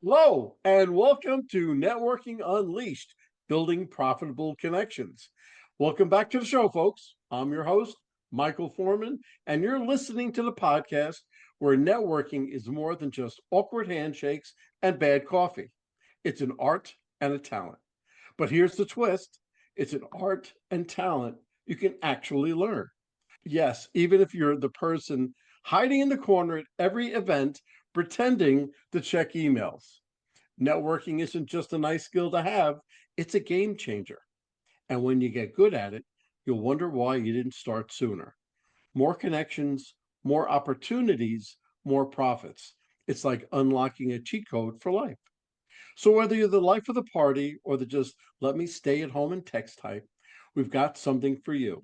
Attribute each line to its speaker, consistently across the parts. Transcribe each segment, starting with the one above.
Speaker 1: Hello, and welcome to Networking Unleashed, Building Profitable Connections. Welcome back to the show, folks. I'm your host, Michael Forman, and you're listening to the podcast where networking is more than just awkward handshakes and bad coffee. It's an art and a talent. But here's the twist, it's an art and talent you can actually learn. Yes, even if you're the person hiding in the corner at every event, pretending to check emails. Networking isn't just a nice skill to have, it's a game changer. And when you get good at it, you'll wonder why you didn't start sooner. More connections, more opportunities, more profits. It's like unlocking a cheat code for life. So, whether you're the life of the party or the just let me stay at home and text type, we've got something for you.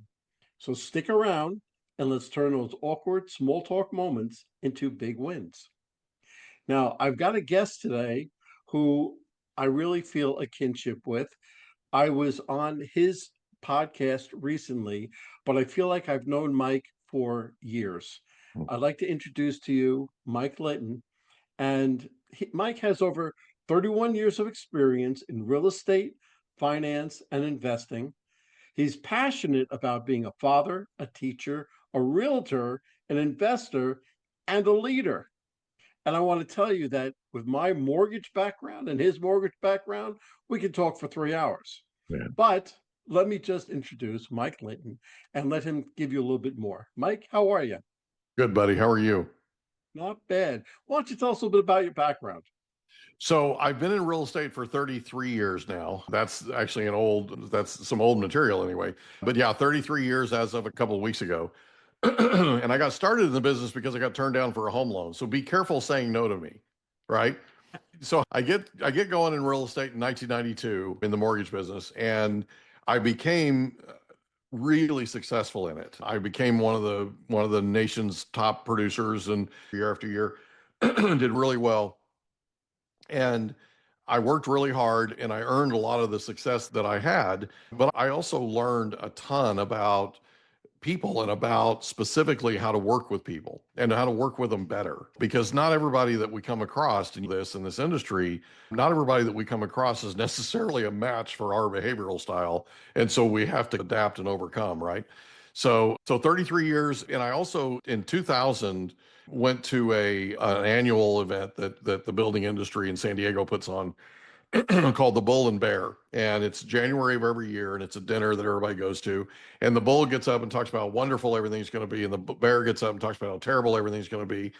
Speaker 1: So, stick around and let's turn those awkward small talk moments into big wins. Now, I've got a guest today who I really feel a kinship with. I was on his podcast recently, but I feel like I've known Mike for years. I'd like to introduce to you Mike Litton. And Mike has over 31 years of experience in real estate, finance, and investing. He's passionate about being a father, a teacher, a realtor, an investor, and a leader. And I want to tell you that with my mortgage background and his mortgage background, we could talk for 3 hours.
Speaker 2: Yeah.
Speaker 1: But let me just introduce Mike Litton and let him give you a little bit more. Mike, how are you?
Speaker 2: Good, buddy. How are you?
Speaker 1: Not bad. Why don't you tell us a little bit about your background?
Speaker 2: So I've been in real estate for 33 years now. That's actually that's some old material anyway. But yeah, 33 years as of a couple of weeks ago. And I got started in the business because I got turned down for a home loan. So be careful saying no to me, right? So I get going in real estate in 1992 in the mortgage business, and I became really successful in it. I became one of the nation's top producers, and year after year did really well. And I worked really hard and I earned a lot of the success that I had, but I also learned a ton about people and about specifically how to work with people and how to work with them better, because not everybody that we come across in this industry, not everybody that we come across is necessarily a match for our behavioral style, and so we have to adapt and overcome, right? So 33 years. And I also in 2000 went to a an annual event that the building industry in San Diego puts on called the Bull and Bear. And it's January of every year, and it's a dinner that everybody goes to. And the bull gets up and talks about how wonderful everything's going to be, and the bear gets up and talks about how terrible everything's going to be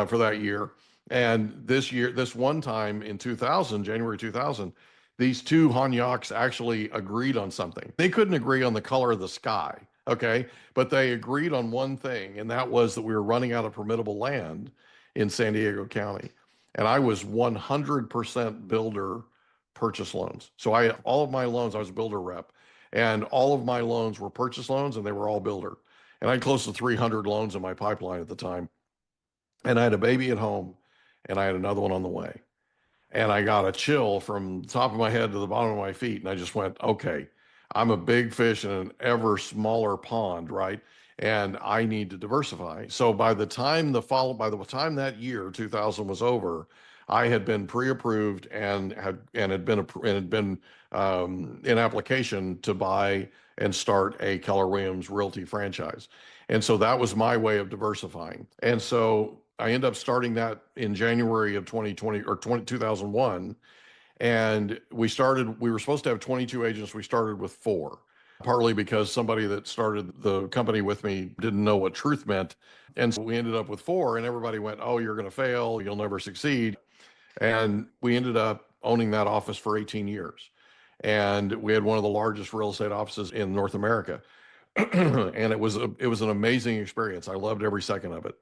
Speaker 2: for that year. And this year, this one time in 2000, January 2000, these two Hanyaks actually agreed on something. They couldn't agree on the color of the sky, okay? But they agreed on one thing, and that was that we were running out of permittable land in San Diego County. And I was 100% builder purchase loans. So all of my loans, I was a builder rep, and all of my loans were purchase loans, and they were all builder. And I had close to 300 loans in my pipeline at the time. And I had a baby at home, and I had another one on the way. And I got a chill from the top of my head to the bottom of my feet, and I just went, okay, I'm a big fish in an ever smaller pond, right? And I need to diversify. So by the time that year 2000 was over, I had been pre-approved and had been in application to buy and start a Keller Williams Realty franchise. And so that was my way of diversifying. And so I ended up starting that in January of 2020 or 2001. And we were supposed to have 22 agents. We started with four, partly because somebody that started the company with me didn't know what truth meant. And so we ended up with four, and everybody went, "Oh, you're going to fail. You'll never succeed." And we ended up owning that office for 18 years. And we had one of the largest real estate offices in North America. And it was an amazing experience. I loved every second of it.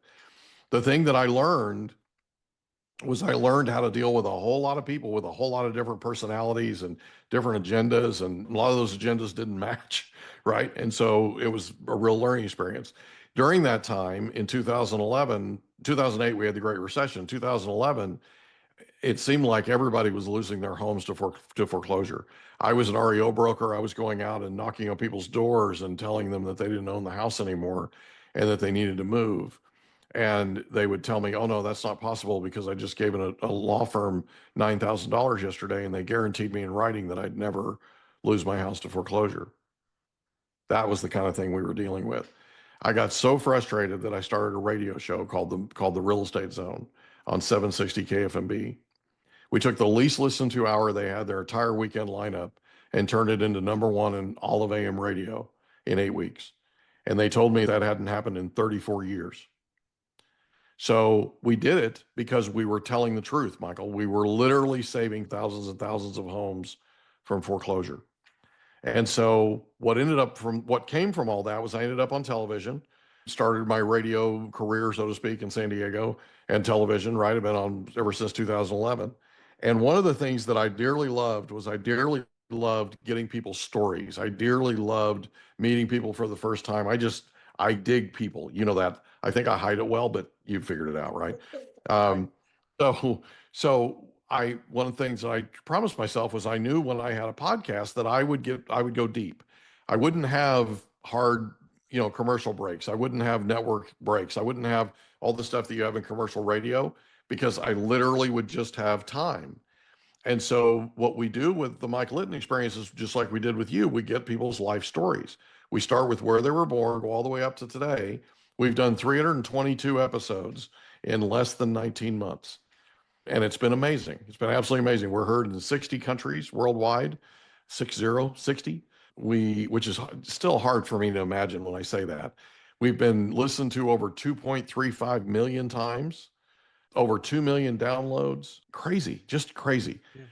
Speaker 2: The thing that I learned how to deal with a whole lot of people with a whole lot of different personalities and different agendas, and a lot of those agendas didn't match, right? And so it was a real learning experience. During that time in 2011, 2008, we had the Great Recession. 2011, it seemed like everybody was losing their homes to foreclosure. I was an REO broker. I was going out and knocking on people's doors and telling them that they didn't own the house anymore and that they needed to move. And they would tell me, oh, no, that's not possible because I just gave a law firm $9,000 yesterday and they guaranteed me in writing that I'd never lose my house to foreclosure. That was the kind of thing we were dealing with. I got so frustrated that I started a radio show called the Real Estate Zone on 760 KFMB. We took the least listened to hour they had their entire weekend lineup and turned it into number one in all of AM radio in 8 weeks. And they told me that hadn't happened in 34 years. So we did it because we were telling the truth, Michael. We were literally saving thousands and thousands of homes from foreclosure. And so what came from all that was I ended up on television, started my radio career, so to speak, in San Diego and television, right? I've been on ever since 2011. And one of the things that I dearly loved was I dearly loved getting people's stories. I dearly loved meeting people for the first time. I dig people. You know that. I think I hide it well, but you figured it out, right?
Speaker 1: Right.
Speaker 2: Um, so one of the things that I promised myself was I knew when I had a podcast that I would go deep. I wouldn't have hard, commercial breaks. I wouldn't have network breaks. I wouldn't have all the stuff that you have in commercial radio because I literally would just have time. And so what we do with the Mike Litton experience is just like we did with you, we get people's life stories. We start with where they were born, go all the way up to today. We've done 322 episodes in less than 19 months. And it's been amazing. It's been absolutely amazing. We're heard in 60 countries worldwide, 60. Which is still hard for me to imagine when I say that. We've been listened to over 2.35 million times, over 2 million downloads. Crazy, just crazy.
Speaker 1: Yeah.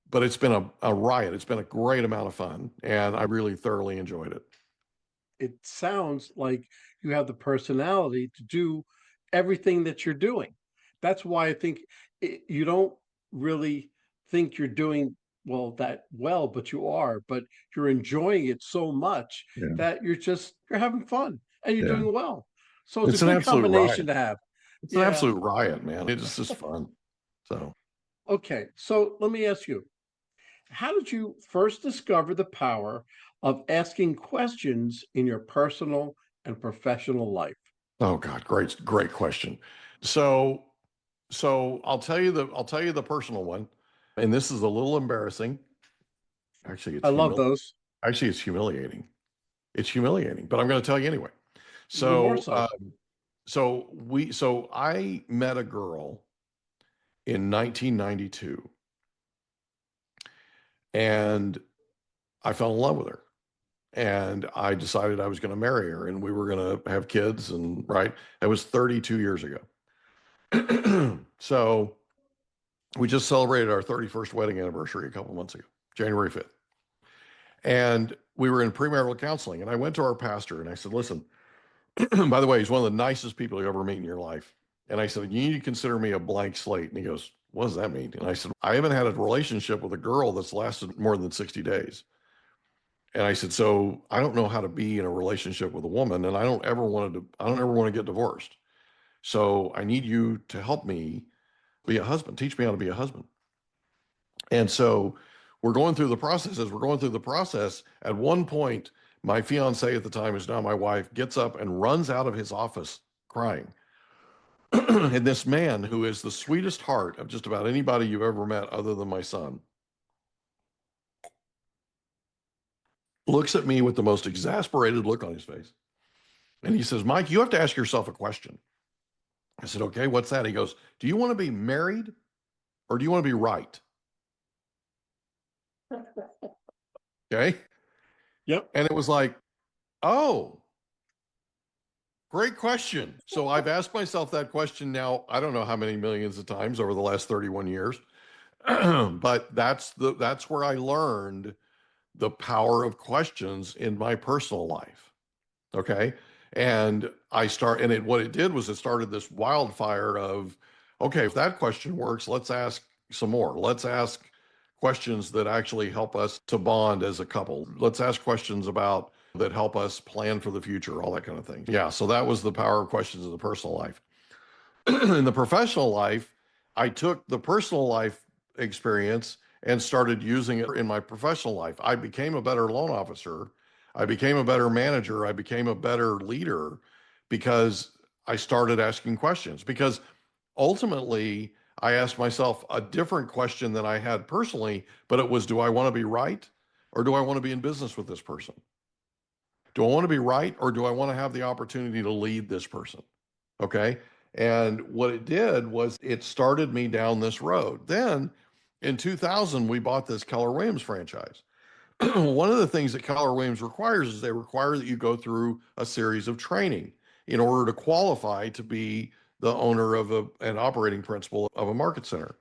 Speaker 2: But it's been a riot. It's been a great amount of fun. And I really thoroughly enjoyed it.
Speaker 1: It sounds like you have the personality to do everything that you're doing. That's why I think you don't really think you're doing that well, but you are, but you're enjoying it so much
Speaker 2: Yeah.
Speaker 1: that you're having fun and you're
Speaker 2: Yeah.
Speaker 1: doing well. So it's a
Speaker 2: It's an
Speaker 1: good
Speaker 2: absolute riot.
Speaker 1: combination to have.
Speaker 2: It's an
Speaker 1: Yeah.
Speaker 2: absolute riot, man. It's just fun. So.
Speaker 1: Okay. So let me ask you, how did you first discover the power of asking questions in your personal and professional life?
Speaker 2: Oh God, great question. So I'll tell you the personal one, and this is a little embarrassing. Actually,
Speaker 1: I love those.
Speaker 2: it's humiliating. It's humiliating, but I'm going to tell you anyway.
Speaker 1: The more
Speaker 2: So
Speaker 1: so.
Speaker 2: so I met a girl in 1992, and I fell in love with her. And I decided I was going to marry her and we were going to have kids. And right, that was 32 years ago. So we just celebrated our 31st wedding anniversary a couple months ago, January 5th. And we were in premarital counseling. And I went to our pastor and I said, listen, by the way, he's one of the nicest people you ever meet in your life. And I said, you need to consider me a blank slate. And he goes, what does that mean? And I said, I haven't had a relationship with a girl that's lasted more than 60 days. And I said, so I don't know how to be in a relationship with a woman, and I don't ever want to get divorced. So I need you to help me be a husband. Teach me how to be a husband. And so we're going through the process. As we're going through the process, at one point, my fiance at the time, who's now my wife, gets up and runs out of his office crying. And this man, who is the sweetest heart of just about anybody you've ever met other than my son, looks at me with the most exasperated look on his face. And he says, Mike, you have to ask yourself a question. I said, okay, what's that? He goes, do you want to be married or do you want to be right? Okay.
Speaker 1: Yep.
Speaker 2: And it was like, oh, great question. So I've asked myself that question now, I don't know how many millions of times over the last 31 years. But that's where I learned the power of questions in my personal life. Okay. And what it did was it started this wildfire of, okay, if that question works, let's ask some more. Let's ask questions that actually help us to bond as a couple. Let's ask questions about that help us plan for the future, all that kind of thing. Yeah. So that was the power of questions in the personal life. In the professional life, I took the personal life experience and started using it in my professional life. I became a better loan officer. I became a better manager. I became a better leader because I started asking questions because ultimately I asked myself a different question than I had personally, but it was, do I want to be right or do I want to be in business with this person? Do I want to be right or do I want to have the opportunity to lead this person? Okay. And what it did was it started me down this road. Then in 2000, we bought this Keller Williams franchise. One of the things that Keller Williams requires is they require that you go through a series of training in order to qualify to be the owner of an operating principal of a market center.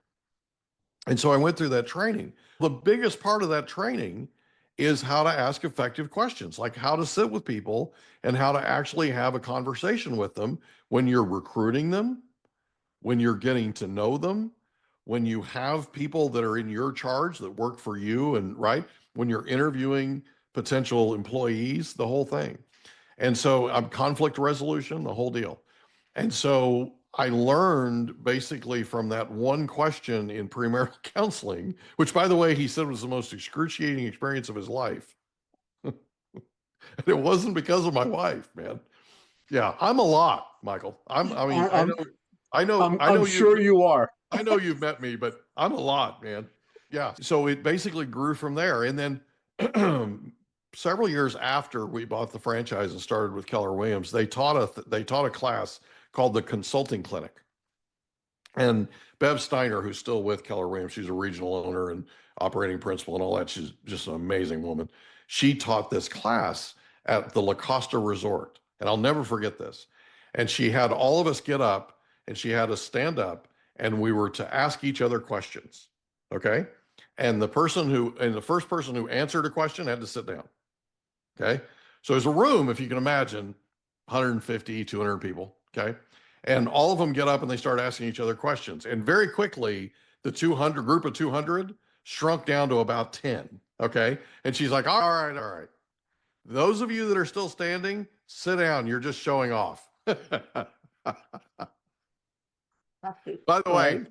Speaker 2: And so I went through that training. The biggest part of that training is how to ask effective questions, like how to sit with people and how to actually have a conversation with them when you're recruiting them, when you're getting to know them, when you have people that are in your charge that work for you, and right, when you're interviewing potential employees, the whole thing. And so I'm conflict resolution, the whole deal. And so I learned basically from that one question in premarital counseling, which by the way, he said was the most excruciating experience of his life. And it wasn't because of my wife, man. Yeah, I'm a lot, Michael. I mean,
Speaker 1: I,
Speaker 2: I
Speaker 1: I'm
Speaker 2: know
Speaker 1: sure you are.
Speaker 2: I know you've met me, but I'm a lot, man. Yeah. So it basically grew from there. And then several years after we bought the franchise and started with Keller Williams, they taught a class called the Consulting Clinic. And Bev Steiner, who's still with Keller Williams, she's a regional owner and operating principal and all that. She's just an amazing woman. She taught this class at the La Costa Resort. And I'll never forget this. And she had all of us get up and she had us stand up and we were to ask each other questions. Okay. And the first person who answered a question had to sit down. Okay. So there's a room, if you can imagine, 150, 200 people. Okay. And all of them get up and they start asking each other questions. And very quickly, the 200 group of 200 shrunk down to about 10. Okay. And she's like, all right, all right. Those of you that are still standing, sit down. You're just showing off. By the way,
Speaker 1: Right.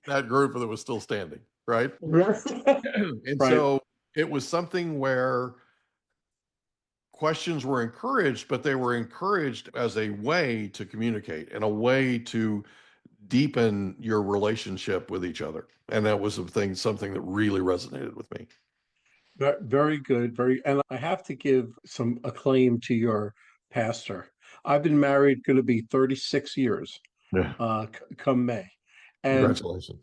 Speaker 2: that group that was still standing, right?
Speaker 1: Right.
Speaker 2: And
Speaker 1: Right.
Speaker 2: so it was something where questions were encouraged, but they were encouraged as a way to communicate and a way to deepen your relationship with each other. And that was something that really resonated with me.
Speaker 1: Very good. And I have to give some acclaim to your pastor. I've been married, going to be 36 years,
Speaker 2: Yeah.
Speaker 1: come May. And
Speaker 2: Congratulations.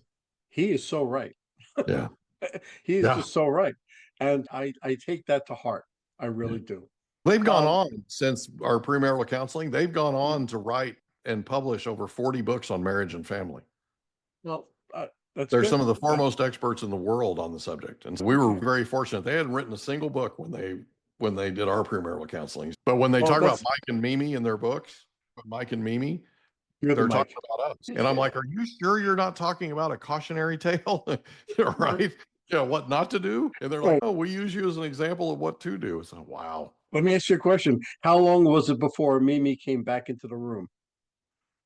Speaker 1: he is so right.
Speaker 2: Yeah.
Speaker 1: He is
Speaker 2: Yeah.
Speaker 1: just so right. And I take that to heart. I
Speaker 2: Yeah.
Speaker 1: really do.
Speaker 2: They've gone
Speaker 1: Um,
Speaker 2: on since our premarital counseling. They've gone on to write and publish over 40 books on marriage and family.
Speaker 1: well, that's
Speaker 2: They're
Speaker 1: good.
Speaker 2: some of the foremost experts in the world on the subject. And so we were very fortunate. They hadn't written a single book when they did our premarital counseling. But when they
Speaker 1: Well,
Speaker 2: talk about
Speaker 1: that's
Speaker 2: Mike and Mimi in their books, Mike and Mimi,
Speaker 1: you're the
Speaker 2: they're talking
Speaker 1: mic.
Speaker 2: about us. And I'm like, are you sure you're not talking about a cautionary tale? Right? Yeah, what not to do? And they're like,
Speaker 1: Oh,
Speaker 2: oh, we use you as an example of what to do. So wow.
Speaker 1: let me ask you a question. How long was it before Mimi came back into the room?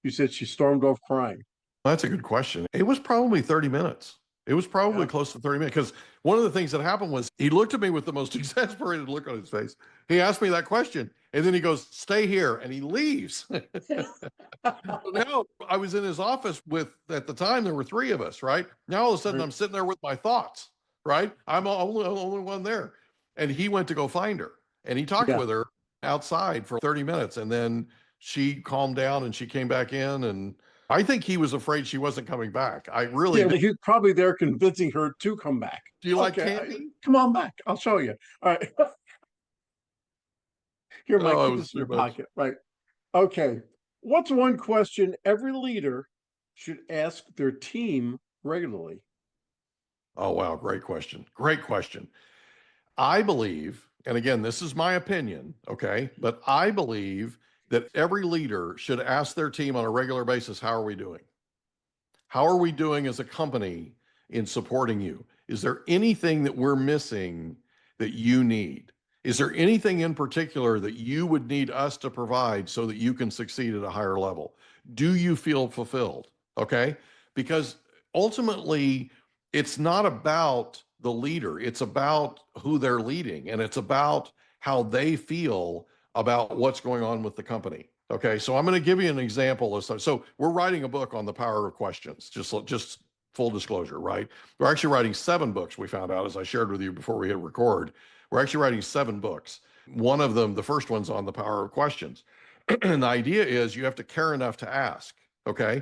Speaker 1: You said she stormed off crying.
Speaker 2: That's a good question. It was probably 30 minutes. It was probably
Speaker 1: Yeah.
Speaker 2: close to 30 minutes because one of the things that happened was he looked at me with the most exasperated look on his face. He asked me that question and then he goes, stay here, and he leaves. Now I was in his office at the time, there were three of us, right? Now all of a sudden
Speaker 1: Right.
Speaker 2: I'm sitting there with my thoughts, right? I'm the only one there. And he went to go find her and he talked
Speaker 1: Yeah.
Speaker 2: with her outside for 30 minutes. And then she calmed down and she came back in. And I think he was afraid she wasn't coming back. I really
Speaker 1: Yeah,
Speaker 2: do.
Speaker 1: he's probably there convincing her to come back.
Speaker 2: Do you like
Speaker 1: Okay,
Speaker 2: candy?
Speaker 1: come on back. I'll show you. All right. Here, Mike,
Speaker 2: Oh, it
Speaker 1: keep
Speaker 2: was
Speaker 1: this in your
Speaker 2: too much.
Speaker 1: pocket. Right. Okay. What's one question every leader should ask their team regularly?
Speaker 2: Oh, wow. Great question. Great question. I believe, and again, this is my opinion, okay, but I believe that every leader should ask their team on a regular basis, how are we doing? How are we doing as a company in supporting you? Is there anything that we're missing that you need? Is there anything in particular that you would need us to provide so that you can succeed at a higher level? Do you feel fulfilled? Okay. Because ultimately, it's not about the leader, it's about who they're leading and it's about how they feel about what's going on with the company. Okay, so I'm going to give you an example of so we're writing a book on the power of questions. Just full disclosure, right? We're actually writing 7 books. We found out, as I shared with you before we hit record, we're actually writing 7 books. One of them, the first one's on the power of questions, and the idea is you have to care enough to ask. Okay,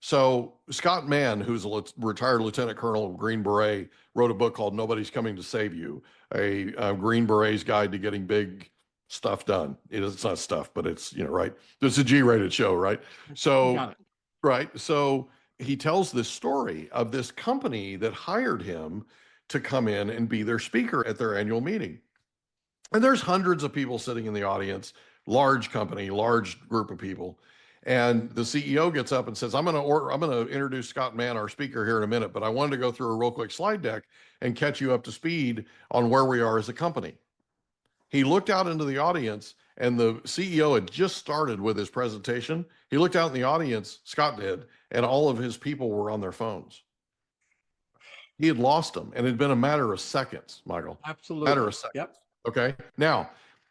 Speaker 2: so Scott Mann, who's a retired lieutenant colonel of Green Beret, wrote a book called "Nobody's Coming to Save You," a Green Beret's guide to getting big stuff done. It's not stuff, but it's, right. It's a G-rated show, right? So,
Speaker 1: Got it.
Speaker 2: right. So he tells this story of this company that hired him to come in and be their speaker at their annual meeting. And there's hundreds of people sitting in the audience, large company, large group of people. And the CEO gets up and says, I'm going to introduce Scott Mann, our speaker, here in a minute, but I wanted to go through a real quick slide deck and catch you up to speed on where we are as a company. He looked out into the audience, and the CEO had just started with his presentation. He looked out in the audience, Scott did, and all of his people were on their phones. He had lost them, and it had been a matter of seconds, Michael.
Speaker 1: Absolutely.
Speaker 2: Matter of seconds.
Speaker 1: Yep.
Speaker 2: Okay. Now,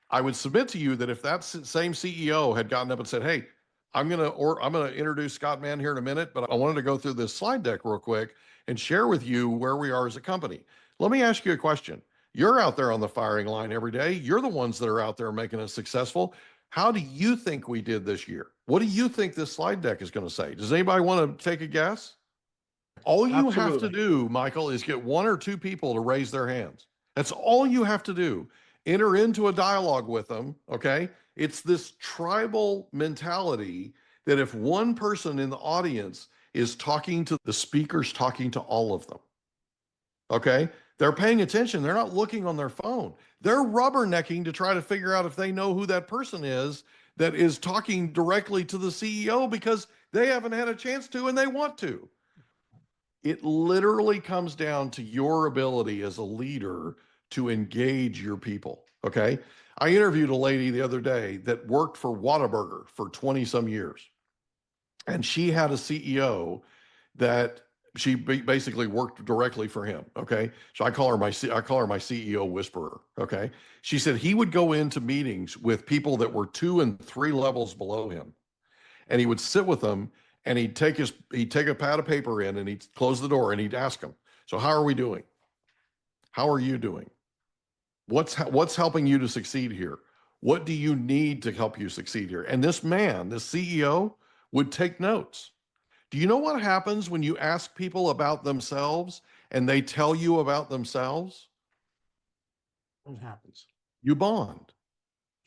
Speaker 2: I would submit to you that if that same CEO had gotten up and said, "Hey, I'm gonna introduce Scott Mann here in a minute, but I wanted to go through this slide deck real quick and share with you where we are as a company." Let me ask you a question. You're out there on the firing line every day. You're the ones that are out there making us successful. How do you think we did this year? What do you think this slide deck is going to say? Does anybody want to take a guess? All you have to do, Michael, is get 1 or 2 people to raise their hands. That's all you have to do. Enter into a dialogue with them, okay? It's this tribal mentality that if one person in the audience is talking to the speakers, talking to all of them, okay? They're paying attention. They're not looking on their phone. They're rubbernecking to try to figure out if they know who that person is that is talking directly to the CEO because they haven't had a chance to and they want to. It literally comes down to your ability as a leader to engage your people. Okay. I interviewed a lady the other day that worked for Whataburger for 20 some years. And she had a CEO that she basically worked directly for him. Okay. So I call her my CEO whisperer. Okay. She said he would go into meetings with people that were 2 and 3 levels below him. And he would sit with them and he'd take a pad of paper in and he'd close the door and he'd ask them, "So how are we doing? How are you doing? What's helping you to succeed here? What do you need to help you succeed here?" And this man, this CEO, would take notes. Do you know what happens when you ask people about themselves and they tell you about themselves?
Speaker 1: What happens?
Speaker 2: You bond.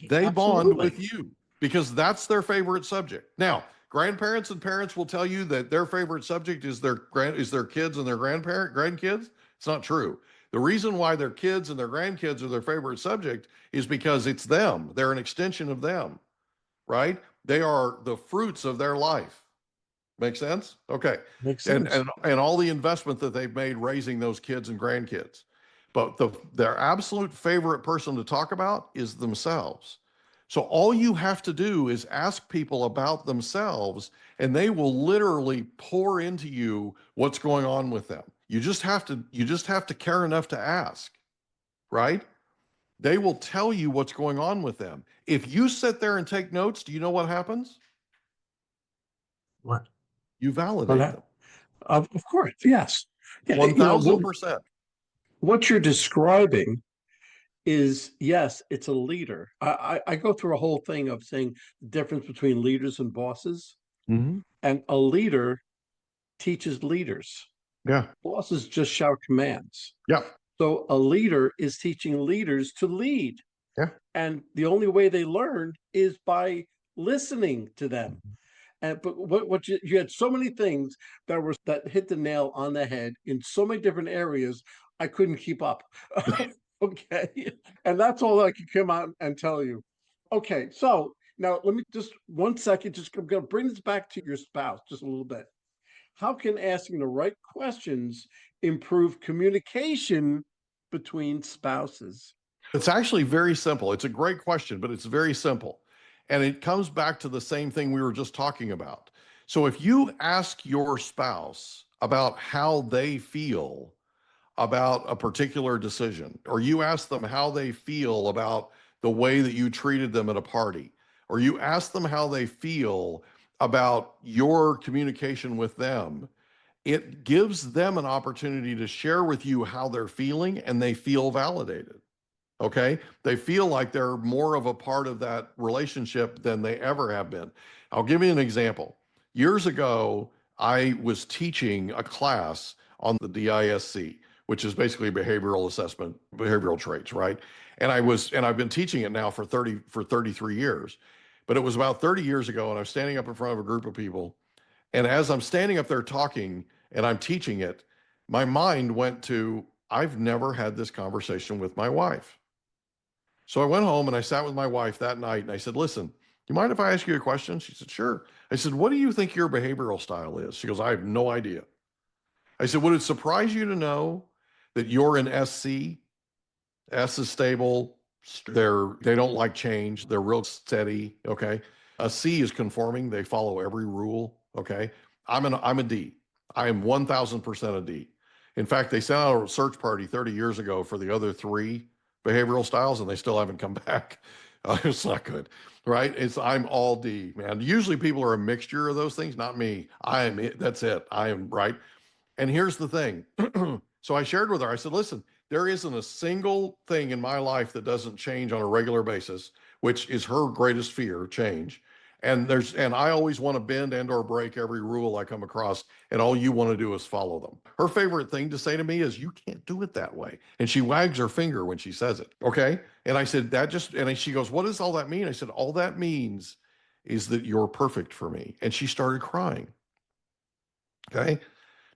Speaker 2: They bond with you because that's their favorite subject. Now, grandparents and parents will tell you that their favorite subject is their kids and their grandkids. It's not true. The reason why their kids and their grandkids are their favorite subject is because it's them. They're an extension of them, right? They are the fruits of their life. Make sense? Okay.
Speaker 1: Makes sense.
Speaker 2: And all the investment that they've made raising those kids and grandkids. But their absolute favorite person to talk about is themselves. So all you have to do is ask people about themselves, and they will literally pour into you what's going on with them. You just have to care enough to ask, right? They will tell you what's going on with them. If you sit there and take notes, do you know what happens?
Speaker 1: What?
Speaker 2: You validate them.
Speaker 1: Of course, yes. Yeah,
Speaker 2: 1000%.
Speaker 1: What you're describing is, yes, it's a leader. I go through a whole thing of saying the difference between leaders and bosses.
Speaker 2: Mm-hmm.
Speaker 1: And a leader teaches leaders.
Speaker 2: Yeah.
Speaker 1: Bosses just shout commands.
Speaker 2: Yeah.
Speaker 1: So a leader is teaching leaders to lead.
Speaker 2: Yeah.
Speaker 1: And the only way they learn is by listening to them. But what you had so many things that hit the nail on the head in so many different areas, I couldn't keep up. Okay. And that's all I could come out and tell you. Okay. So now let me just 1 second, I'm going to bring this back to your spouse just a little bit. How can asking the right questions improve communication between spouses?
Speaker 2: It's actually very simple. It's a great question, but it's very simple. And it comes back to the same thing we were just talking about. So if you ask your spouse about how they feel about a particular decision, or you ask them how they feel about the way that you treated them at a party, or you ask them how they feel about your communication with them, it gives them an opportunity to share with you how they're feeling, and they feel validated. Okay. They feel like they're more of a part of that relationship than they ever have been. I'll give you an example. Years ago, I was teaching a class on the DISC, which is basically behavioral assessment, behavioral traits, right? And I've been teaching it now for 33 years. But it was about 30 years ago, and I was standing up in front of a group of people. And as I'm standing up there talking and I'm teaching it, my mind went to, I've never had this conversation with my wife. So I went home and I sat with my wife that night and I said, listen, do you mind if I ask you a question? She said, sure. I said, what do you think your behavioral style is? She goes, I have no idea. I said, would it surprise you to know that you're an SC? S is stable. They don't like change. They're real steady. Okay. A C is conforming. They follow every rule. Okay. I'm a D. I am 1000% a D. In fact, they sent out a search party 30 years ago for the other three behavioral styles, and they still haven't come back. It's not good, right? I'm all D, man. Usually people are a mixture of those things, not me. I am it. That's it. I am right. And here's the thing. So I shared with her, I said, listen, there isn't a single thing in my life that doesn't change on a regular basis, which is her greatest fear, change. And I always want to bend and or break every rule I come across, and all you want to do is follow them. Her favorite thing to say to me is, you can't do it that way. And she wags her finger when she says it. Okay. And I said, and she goes, what does all that mean? I said, all that means is that you're perfect for me. And she started crying. Okay.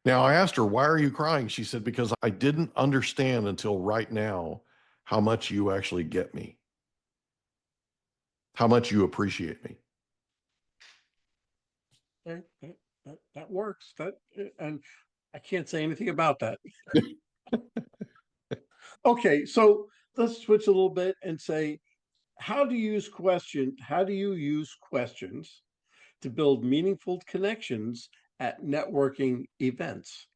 Speaker 2: Now I asked her, why are you crying? She said, because I didn't understand until right now how much you actually get me, how much you appreciate me.
Speaker 1: That works. And I can't say anything about that. Okay, so let's switch a little bit and say, how do you use questions to build meaningful connections at networking events?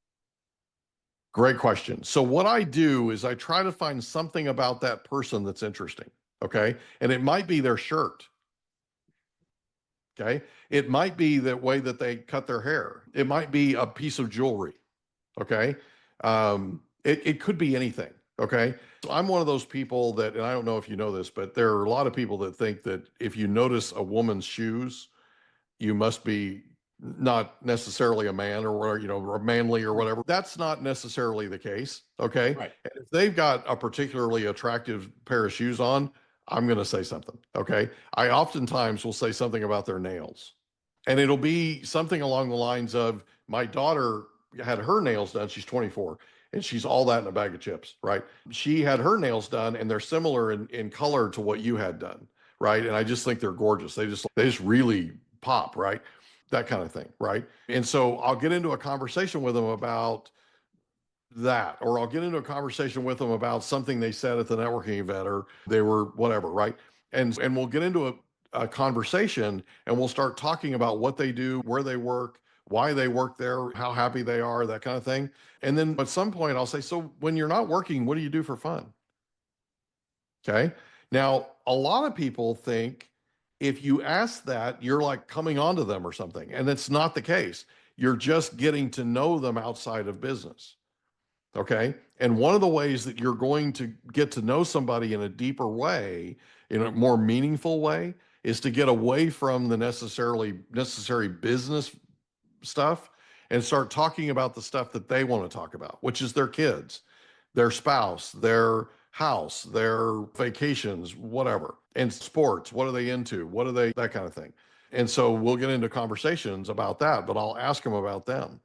Speaker 2: Great question. So what I do is I try to find something about that person that's interesting. Okay. And it might be their shirt. Okay. It might be the way that they cut their hair. It might be a piece of jewelry. Okay. It could be anything. Okay. So I'm one of those people that, and I don't know if you know this, but there are a lot of people that think that if you notice a woman's shoes, you must be not necessarily a man, or or manly or whatever. That's not necessarily the case. Okay.
Speaker 1: Right.
Speaker 2: And if they've got a particularly attractive pair of shoes on, I'm going to say something. Okay. I oftentimes will say something about their nails, and it'll be something along the lines of, my daughter had her nails done. She's 24, and she's all that in a bag of chips, right? She had her nails done, and they're similar in color to what you had done, right? And I just think they're gorgeous. They just really pop, right? That kind of thing, right? And so I'll get into a conversation with them about that, or I'll get into a conversation with them about something they said at the networking event, or they were whatever, right? And we'll get into a conversation, and we'll start talking about what they do, where they work, why they work there, how happy they are, that kind of thing. And then at some point I'll say, so when you're not working, what do you do for fun? Okay. Now, a lot of people think if you ask that, you're like coming onto them or something. And that's not the case. You're just getting to know them outside of business. Okay. And one of the ways that you're going to get to know somebody in a deeper way, in a more meaningful way, is to get away from the necessary business stuff and start talking about the stuff that they want to talk about, which is their kids, their spouse, their house, their vacations, whatever, and sports. What are they into? What are they, that kind of thing. And so we'll get into conversations about that, but I'll ask them about them.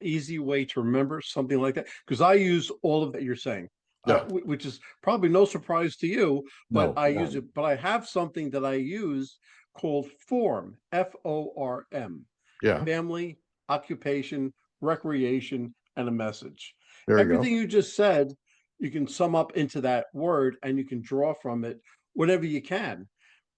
Speaker 1: Easy way to remember something like that, because I use all of that you're saying,
Speaker 2: Yeah.
Speaker 1: which is probably no surprise to you, but
Speaker 2: No.
Speaker 1: I use it. But I have something that I use called Form, FORM,
Speaker 2: Yeah.
Speaker 1: family, occupation, recreation, and a message.
Speaker 2: There you go.
Speaker 1: Everything you just said, you can sum up into that word, and you can draw from it whatever you can.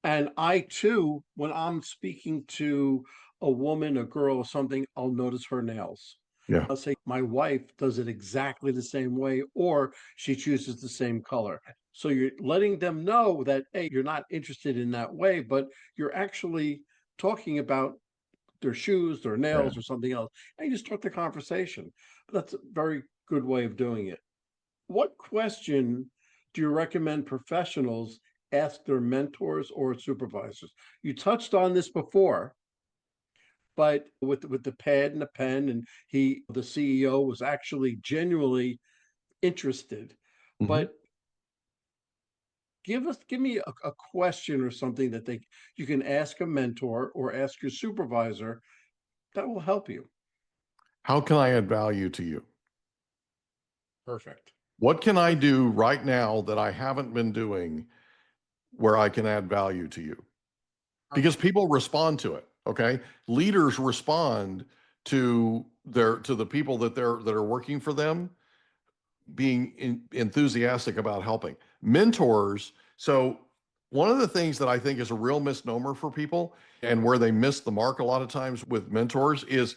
Speaker 1: And I too, when I'm speaking to a woman, a girl, or something, I'll notice her nails.
Speaker 2: Yeah.
Speaker 1: I'll say my wife does it exactly the same way, or she chooses the same color. So you're letting them know that, hey, you're not interested in that way, but you're actually talking about their shoes, their
Speaker 2: Yeah.
Speaker 1: nails, or something else. And you just start the conversation. That's a very good way of doing it. What question do you recommend professionals ask their mentors or supervisors? You touched on this before, but with the pad and the pen, and the CEO was actually genuinely interested.
Speaker 2: Mhm.
Speaker 1: But give me a question or something that you can ask a mentor or ask your supervisor that will help you.
Speaker 2: How can I add value to you?
Speaker 1: Perfect.
Speaker 2: What can I
Speaker 1: Perfect.
Speaker 2: do right now that I haven't been doing where I can add value to you? Because
Speaker 1: Perfect.
Speaker 2: people respond to it. Okay. Leaders respond to the people that are working for them being enthusiastic about helping. Mentors. So one of the things that I think is a real misnomer for people and where they miss the mark a lot of times with mentors is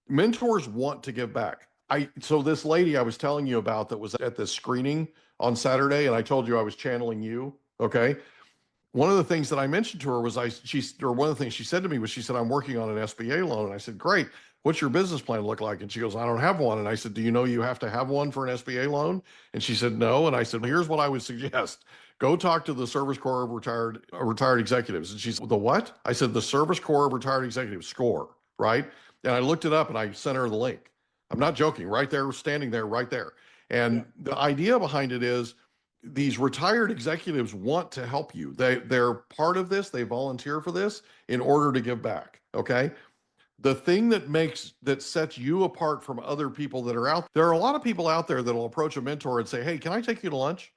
Speaker 2: mentors want to give back. So this lady I was telling you about that was at this screening on Saturday, and I told you I was channeling you. Okay. One of the things that I mentioned to her was one of the things she said to me was she said, I'm working on an SBA loan. And I said, great. What's your business plan look like? And she goes, I don't have one. And I said, do you know you have to have one for an SBA loan? And she said, no. And I said, well, here's what I would suggest. Go talk to the Service Corps of retired executives. And she said, the what? I said, the Service Corps of Retired Executives, SCORE, right? And I looked it up and I sent her the link. I'm not joking, right there, standing there, right there.
Speaker 1: Yeah,
Speaker 2: And the idea behind it is these retired executives want to help you. They're part of this. They volunteer for this in order to give back. Okay. The thing that sets you apart from other people that are out there are a lot of people out there that'll approach a mentor and say, hey, can I take you to lunch?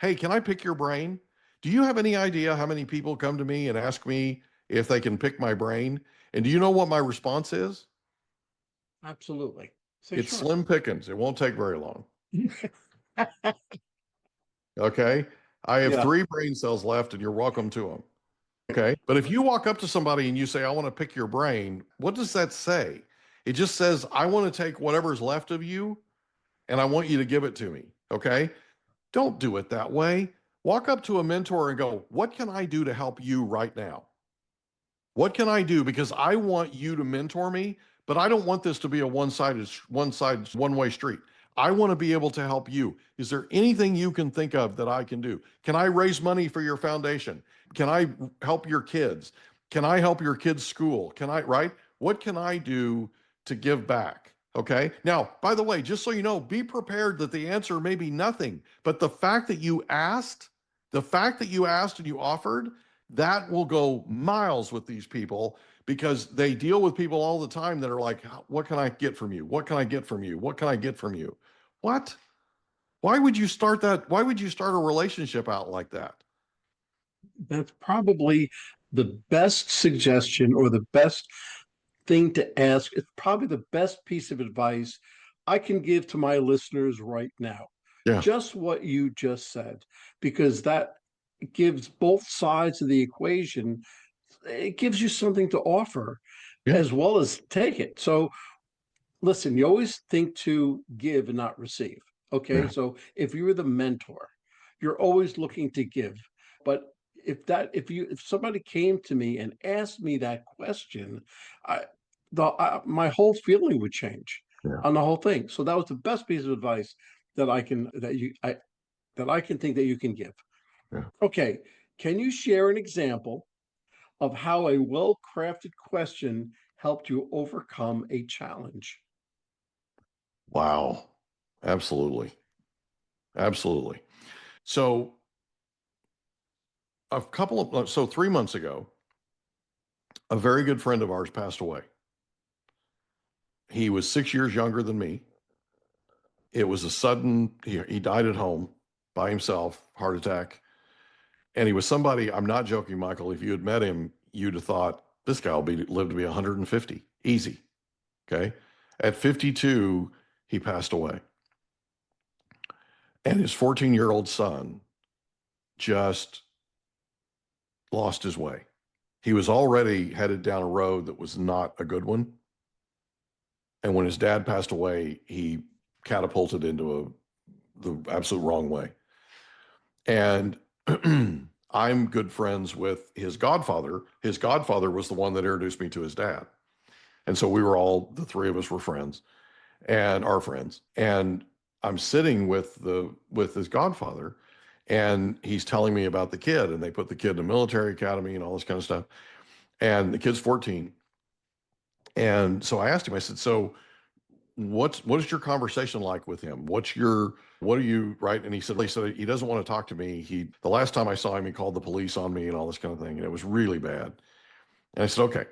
Speaker 2: Hey, can I pick your brain? Do you have any idea how many people come to me and ask me if they can pick my brain? And do you know what my response is?
Speaker 1: absolutely. Say
Speaker 2: It's
Speaker 1: sure.
Speaker 2: slim pickings. It won't take very long. Okay. I have
Speaker 1: Yeah,
Speaker 2: 3 brain cells left and you're welcome to them. Okay. But if you walk up to somebody and you say, I want to pick your brain, what does that say? It just says, I want to take whatever's left of you and I want you to give it to me. Okay. Don't do it that way. Walk up to a mentor and go, what can I do to help you right now? What can I do? Because I want you to mentor me, but I don't want this to be a one way street. I want to be able to help you. Is there anything you can think of that I can do? Can I raise money for your foundation? Can I help your kids? Can I help your kids' school? Right? What can I do to give back? Okay. Now, by the way, just so you know, be prepared that the answer may be nothing, but the fact that you asked and you offered, that will go miles with these people because they deal with people all the time that are like, what can I get from you? What can I get from you? What can I get from you? What? Why would you start that? Why would you start a relationship out like that?
Speaker 1: that's probably the best suggestion or the best thing to ask. It's probably the best piece of advice I can give to my listeners right now.
Speaker 2: Yeah.
Speaker 1: Just what you just said, because that gives both sides of the equation. It gives you something to offer
Speaker 2: Yeah.
Speaker 1: as well as take it. So listen, you always think to give and not receive. Okay.
Speaker 2: Yeah.
Speaker 1: So if you're the mentor, you're always looking to give. But if somebody came to me and asked me that question, I my whole feeling would change
Speaker 2: Yeah.
Speaker 1: on the whole thing. So that was the best piece of advice that I can think that you can give.
Speaker 2: Yeah.
Speaker 1: Okay. Can you share an example of how a well-crafted question helped you overcome a challenge?
Speaker 2: Wow. Absolutely. Absolutely. So so 3 months ago, a very good friend of ours passed away. He was 6 years younger than me. It was a sudden, he died at home by himself, heart attack. And he was somebody, I'm not joking, Michael. If you had met him, you'd have thought this guy will live to be 150. Easy. Okay. At 52, he passed away. And his 14-year-old son just lost his way. He was already headed down a road that was not a good one. And when his dad passed away, he catapulted into the absolute wrong way. And I'm good friends with his godfather. His godfather was the one that introduced me to his dad. And so we were all, the three of us were friends and our friends. And I'm sitting with his godfather, and he's telling me about the kid, and they put the kid in a military academy and all this kind of stuff. And the kid's 14. And so I asked him, I said, so what is your conversation like with him? What are you, right? And he said he doesn't want to talk to me. The last time I saw him, he called the police on me and all this kind of thing. And it was really bad. And I said, okay.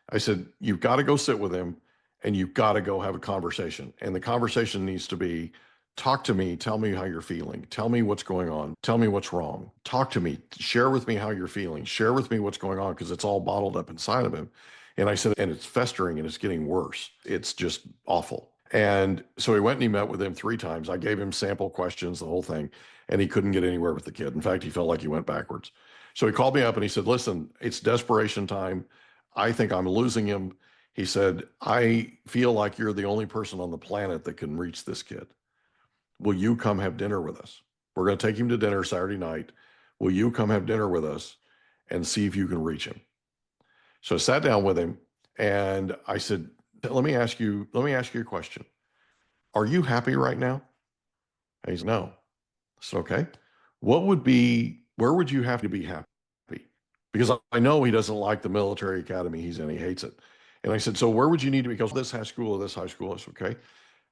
Speaker 2: I said, you've got to go sit with him and you've got to go have a conversation. And the conversation needs to be, talk to me, tell me how you're feeling, tell me what's going on, tell me what's wrong, talk to me, share with me how you're feeling, share with me what's going on, because it's all bottled up inside of him. And I said, and it's festering and it's getting worse. It's just awful. And so he went and he met with him 3 times. I gave him sample questions, the whole thing, and he couldn't get anywhere with the kid. In fact, he felt like he went backwards. So he called me up and he said, listen, it's desperation time. I think I'm losing him. He said, I feel like you're the only person on the planet that can reach this kid. Will you come have dinner with us? We're going to take him to dinner Saturday night. Will you come have dinner with us and see if you can reach him? So I sat down with him and I said, let me ask you a question. Are you happy right now? And he said, no. I said, okay. Where would you have to be happy? Because I know he doesn't like the military academy he's in. He hates it. And I said, so where would you need to be? Because this high school or this high school. I said, okay.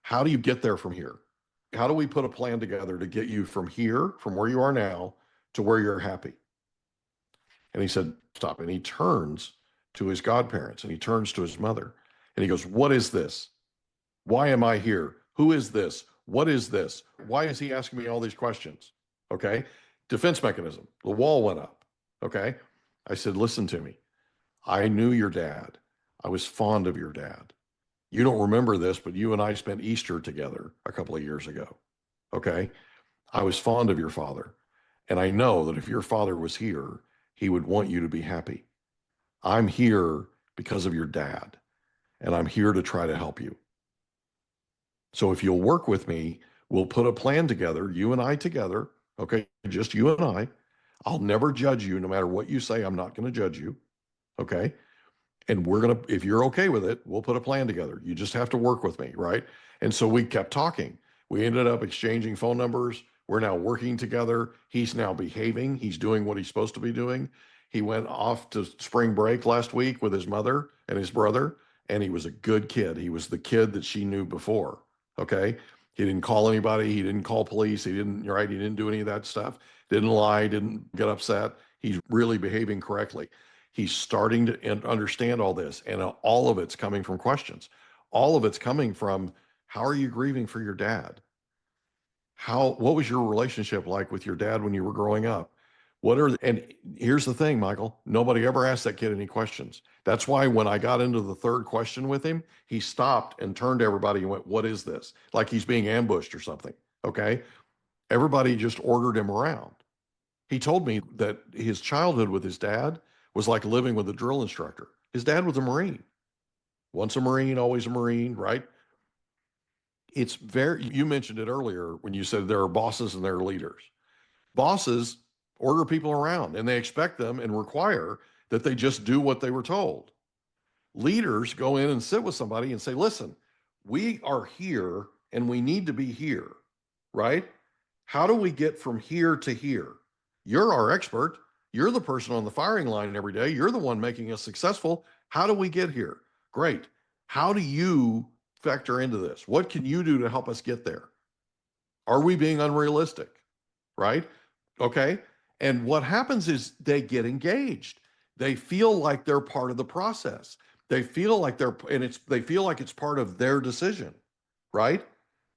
Speaker 2: How do you get there from here? How do we put a plan together to get you from here, from where you are now, to where you're happy? And he said, stop. And he turns to his godparents and he turns to his mother and he goes, what is this? Why am I here? Who is this? What is this? Why is he asking me all these questions? Okay. Defense mechanism. The wall went up. Okay. I said, listen to me. I knew your dad. I was fond of your dad. You don't remember this, but you and I spent Easter together a couple of years ago. Okay. I was fond of your father. And I know that if your father was here, he would want you to be happy. I'm here because of your dad, and I'm here to try to help you. So if you'll work with me, we'll put a plan together, you and I together. Okay. Just you and I. I'll never judge you. No matter what you say, I'm not going to judge you. Okay. And if you're okay with it, we'll put a plan together. You just have to work with me. Right. And so we kept talking. We ended up exchanging phone numbers. We're now working together. He's now behaving. He's doing what he's supposed to be doing. He went off to spring break last week with his mother and his brother, and he was a good kid. He was the kid that she knew before. Okay. He didn't call anybody. He didn't call police. He didn't do any of that stuff. Didn't lie, didn't get upset. He's really behaving correctly. He's starting to understand all this, and all of it's coming from questions. All of it's coming from, how are you grieving for your dad? What was your relationship like with your dad when you were growing up? And here's the thing, Michael, nobody ever asked that kid any questions. That's why when I got into the third question with him, he stopped and turned to everybody and went, what is this? Like he's being ambushed or something. Okay. Everybody just ordered him around. He told me that his childhood with his dad was like living with a drill instructor. His dad was a Marine. Once a Marine, always a Marine, right? You mentioned it earlier when you said there are bosses and there are leaders. Bosses order people around and they expect them and require that they just do what they were told. Leaders go in and sit with somebody and say, listen, we are here and we need to be here, right? How do we get from here to here? You're our expert. You're the person on the firing line every day. You're the one making us successful. How do we get here? Great. How do you factor into this? What can you do to help us get there? Are we being unrealistic? Right? Okay. And what happens is they get engaged. They feel like they're part of the process. They feel like they feel like it's part of their decision, right?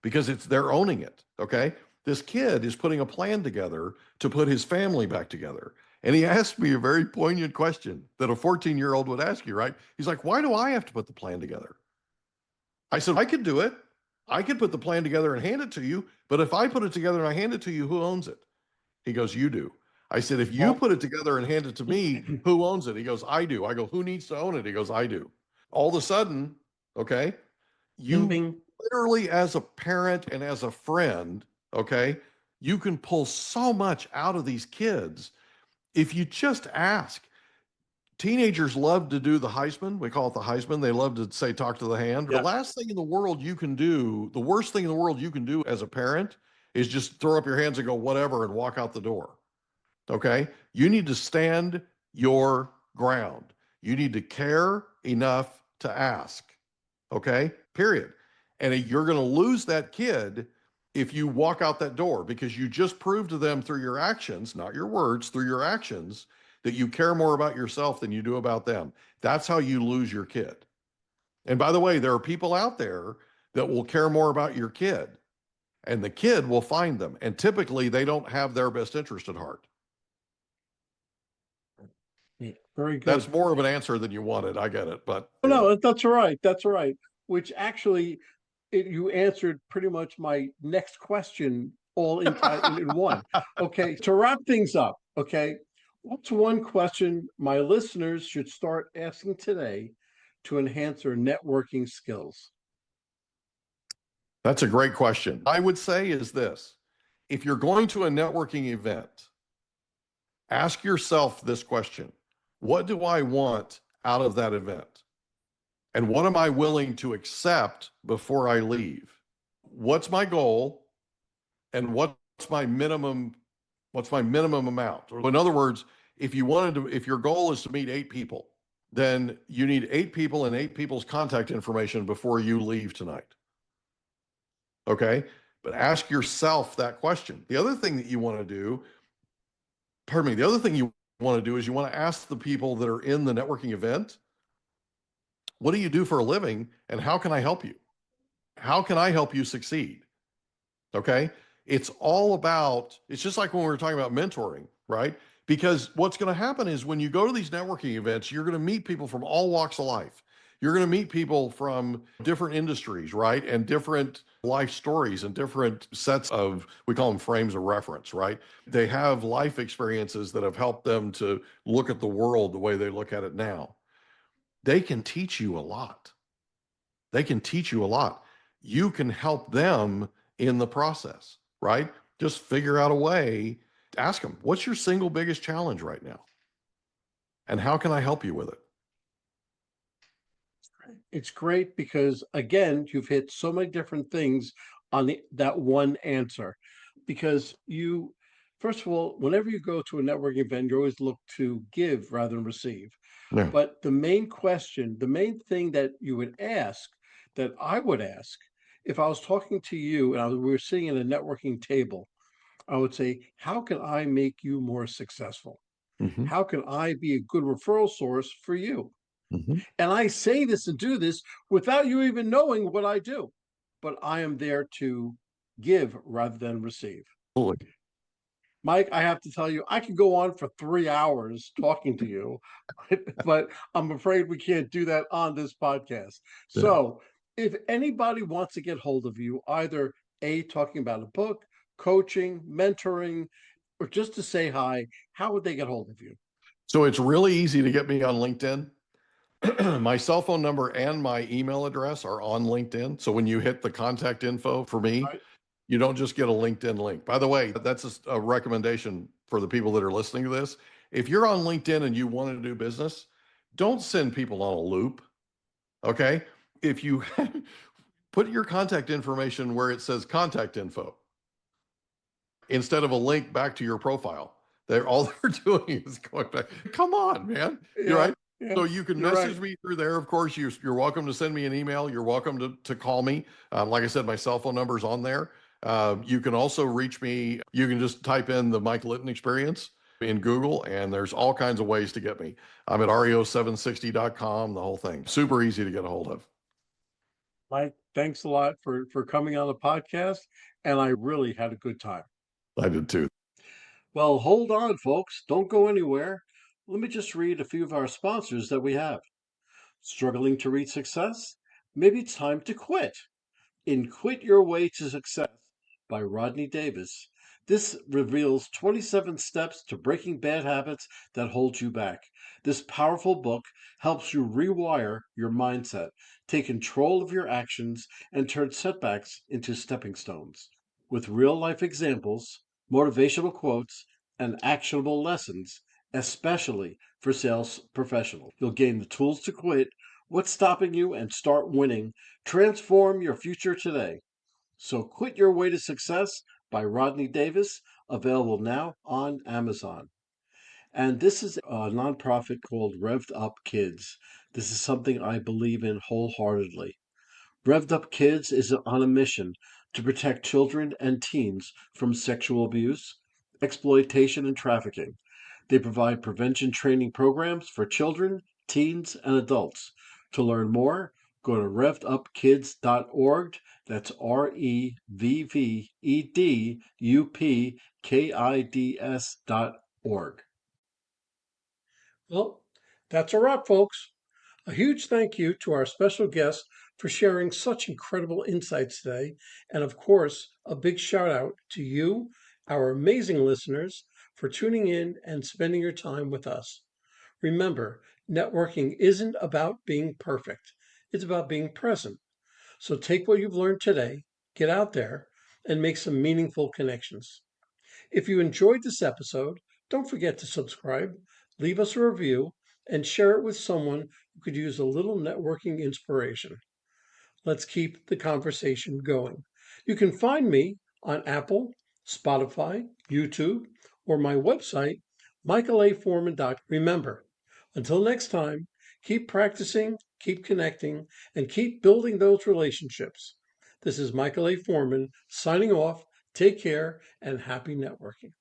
Speaker 2: Because they're owning it. Okay. This kid is putting a plan together to put his family back together. And he asked me a very poignant question that a 14-year-old would ask you, right? He's like, why do I have to put the plan together? I said, I could do it. I could put the plan together and hand it to you. But if I put it together and I hand it to you, who owns it? He goes, you do. I said, if you put it together and hand it to me, who owns it? He goes, I do. I go, who needs to own it? He goes, I do. All of a sudden, okay, You literally, as a parent and as a friend, okay, you can pull so much out of these kids if you just ask. Teenagers love to do the Heisman. We call it the Heisman. They love to say, talk to the hand. The
Speaker 1: Yeah.
Speaker 2: last thing in the world you can do, the worst thing in the world you can do as a parent is just throw up your hands and go, whatever, and walk out the door. Okay. You need to stand your ground. You need to care enough to ask. Okay. Period. And you're going to lose that kid if you walk out that door because you just proved to them through your actions, not your words, through your actions, that you care more about yourself than you do about them. That's how you lose your kid. And by the way, there are people out there that will care more about your kid, and the kid will find them. And typically, they don't have their best interest at heart.
Speaker 1: Yeah, very good.
Speaker 2: That's more of an answer than you wanted. I get it, but
Speaker 1: no, that's right. That's right. Which actually, you answered pretty much my next question all in one. Okay, to wrap things up. Okay, what's one question my listeners should start asking today to enhance their networking skills?
Speaker 2: That's a great question. I would say is this: if you're going to a networking event, ask yourself this question: what do I want out of that event? And what am I willing to accept before I leave? What's my goal? And what's my minimum amount? Or in other words, if your goal is to meet 8 people, then you need 8 people and 8 people's contact information before you leave tonight. Okay? But ask yourself that question. The other thing you want to do is you want to ask the people that are in the networking event, what do you do for a living and how can I help you? How can I help you succeed? Okay. It's just like when we were talking about mentoring, right? Because what's going to happen is when you go to these networking events, you're going to meet people from all walks of life. You're going to meet people from different industries, right? And different life stories and different sets of, we call them frames of reference, right? They have life experiences that have helped them to look at the world the way they look at it now. They can teach you a lot. You can help them in the process, right? Just figure out a way to ask them, what's your single biggest challenge right now? And how can I help you with it?
Speaker 1: It's great because again, you've hit so many different things on that one answer. Because first of all, whenever you go to a networking event, you always look to give rather than receive.
Speaker 2: Yeah.
Speaker 1: But the main thing that you would ask, that I would ask, if I was talking to you and we were sitting at a networking table, I would say, how can I make you more successful?
Speaker 2: Mm-hmm.
Speaker 1: How can I be a good referral source for you?
Speaker 2: Mm-hmm.
Speaker 1: And I say this and do this without you even knowing what I do, but I am there to give rather than receive.
Speaker 2: Absolutely.
Speaker 1: Mike, I have to tell you, I could go on for 3 hours talking to you, but I'm afraid we can't do that on this podcast.
Speaker 2: Yeah.
Speaker 1: So if anybody wants to get hold of you, either talking about a book, coaching, mentoring, or just to say hi, how would they get hold of you?
Speaker 2: So it's really easy to get me on LinkedIn. My cell phone number and my email address are on LinkedIn. So when you hit the contact info for me,
Speaker 1: Right.
Speaker 2: you don't just get a LinkedIn link. By the way, that's a recommendation for the people that are listening to this. If you're on LinkedIn and you want to do business, don't send people on a loop. Okay. If you put your contact information where it says contact info instead of a link back to your profile, all they're doing is going back. Come on, man. You're right.
Speaker 1: Yeah,
Speaker 2: So you can message me through there. Of course, you're welcome to send me an email. You're welcome to call me. Like I said, my cell phone number is on there. You can also reach me. You can just type in the Mike Litton Experience in Google, and there's all kinds of ways to get me. I'm at reo760.com, the whole thing. Super easy to get a hold of.
Speaker 1: Mike, thanks a lot for coming on the podcast, and I really had a good time.
Speaker 2: I did too.
Speaker 1: Well, hold on, folks. Don't go anywhere. Let me just read a few of our sponsors that we have. Struggling to reach success? Maybe it's time to quit. In Quit Your Way to Success by Rodney Davis, This reveals 27 steps to breaking bad habits that hold you back. This powerful book helps you rewire your mindset, take control of your actions, and turn setbacks into stepping stones. With real life examples, motivational quotes, and actionable lessons, especially for sales professionals, you'll gain the tools to quit what's stopping you and start winning. Transform your future today. So Quit Your Way to Success by Rodney Davis, available now on Amazon. And this is a nonprofit called Revved Up Kids. This is something I believe in wholeheartedly. Revved Up Kids is on a mission to protect children and teens from sexual abuse, exploitation, and trafficking. They provide prevention training programs for children, teens, and adults. To learn more, go to revvedupkids.org. That's REVVEDUPKIDS.org. Well, that's a wrap, folks. A huge thank you to our special guest for sharing such incredible insights today. And of course, a big shout out to you, our amazing listeners, for tuning in and spending your time with us. Remember, networking isn't about being perfect, it's about being present. So take what you've learned today, get out there, and make some meaningful connections. If you enjoyed this episode, don't forget to subscribe, leave us a review, and share it with someone who could use a little networking inspiration. Let's keep the conversation going. You can find me on Apple, Spotify, YouTube, or my website, michaelaforman.com. Remember, until next time, keep practicing, keep connecting, and keep building those relationships. This is Michael A. Forman signing off. Take care and happy networking.